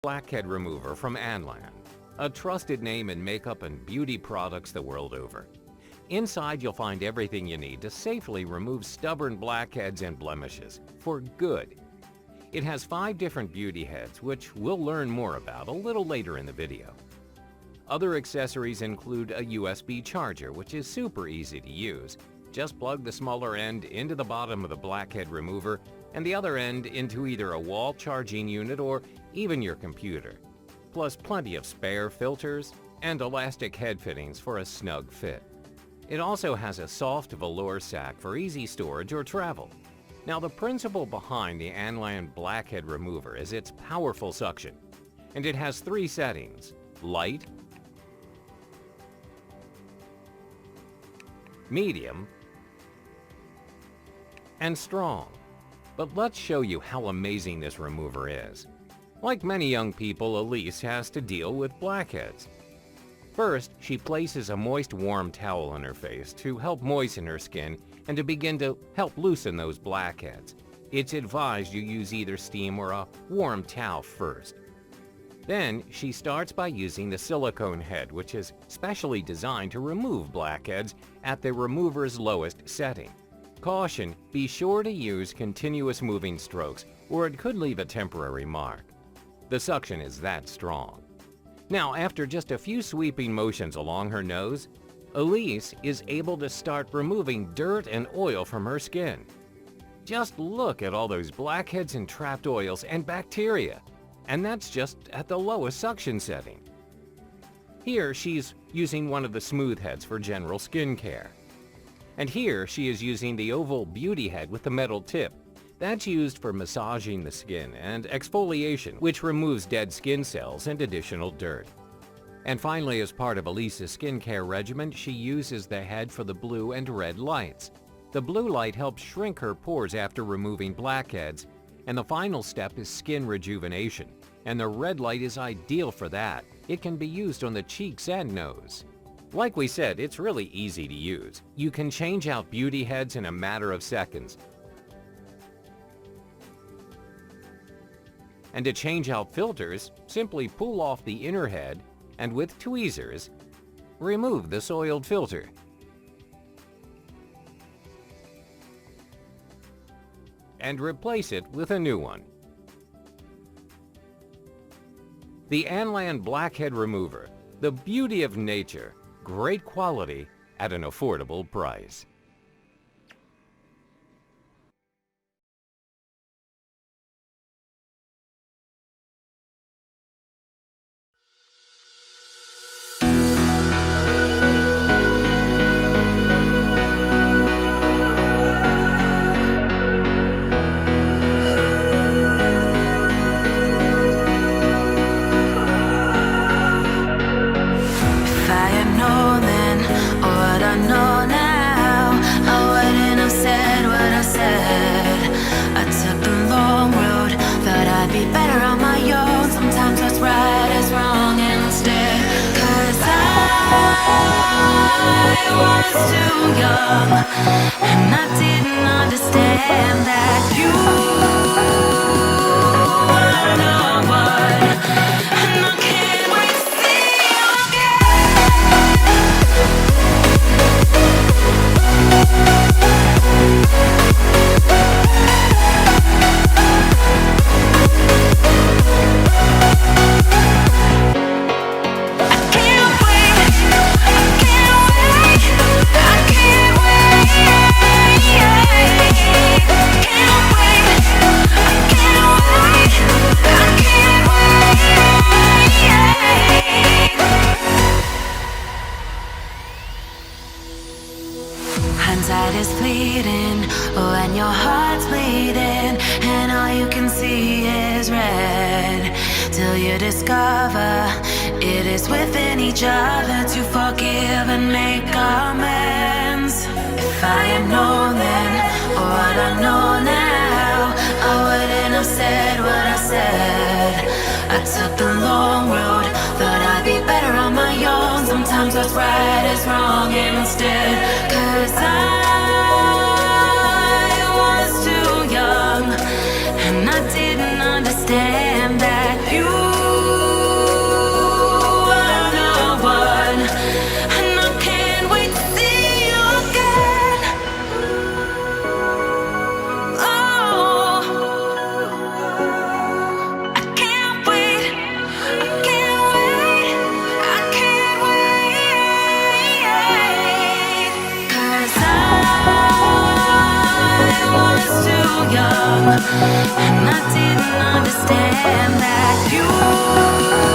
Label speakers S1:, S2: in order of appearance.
S1: Blackhead Remover from ANLAN, a trusted name in makeup and beauty products the world over. Inside, you'll find everything you need to safely remove stubborn blackheads and blemishes for good. It has 5 different beauty heads, which we'll learn more about a little later in the video. Other accessories include a USB charger, which is super easy to use. Just plug the smaller end into the bottom of the Blackhead Remover and the other end into either a wall charging unit or even your computer. Plus plenty of spare filters and elastic head fittings for a snug fit. It also has a soft velour sack for easy storage or travel. Now, the principle behind the ANLAN Blackhead Remover is its powerful suction, and it has 3 settings: light, medium, and strong. But let's show you how amazing this remover is. Like many young people, Elise has to deal with blackheads. First, she places a moist, warm towel on her face to help moisten her skin and to begin to help loosen those blackheads. It's advised you use either steam or a warm towel first. Then, she starts by using the silicone head, which is specially designed to remove blackheads at the remover's lowest setting. Caution: be sure to use continuous moving strokes, or it could leave a temporary mark. The suction is that strong. Now, after just a few sweeping motions along her nose, Elise is able to start removing dirt and oil from her skin. Just look at all those blackheads and trapped oils and bacteria, and that's just at the lowest suction setting. Here, she's using one of the smooth heads for general skin care. And here, she is using the oval beauty head with the metal tip. That's used for massaging the skin and exfoliation, which removes dead skin cells and additional dirt. And finally, as part of Elise's skincare regimen, she uses the head for the blue and red lights. The blue light helps shrink her pores after removing blackheads, and the final step is skin rejuvenation, and the red light is ideal for that. It can be used on the cheeks and nose. Like we said, it's really easy to use. You can change out beauty heads in a matter of seconds. And to change out filters, simply pull off the inner head and with tweezers, remove the soiled filter. And replace it with a new one. The ANLAN Blackhead Remover, the beauty of nature, great quality at an affordable price.
S2: I was too young, and I didn't understand that you were the one, and I can't wait to see you hindsight is fleeting when your heart's bleeding and all you can see is red, till you discover it is within each other to forgive and make amends. If I had known then what I know now, I wouldn't have said what I said. I took the long road, thought I'd be better on my own. Sometimes what's right is wrong instead, 'cause I was too young, and I didn't understand that you And I didn't understand that you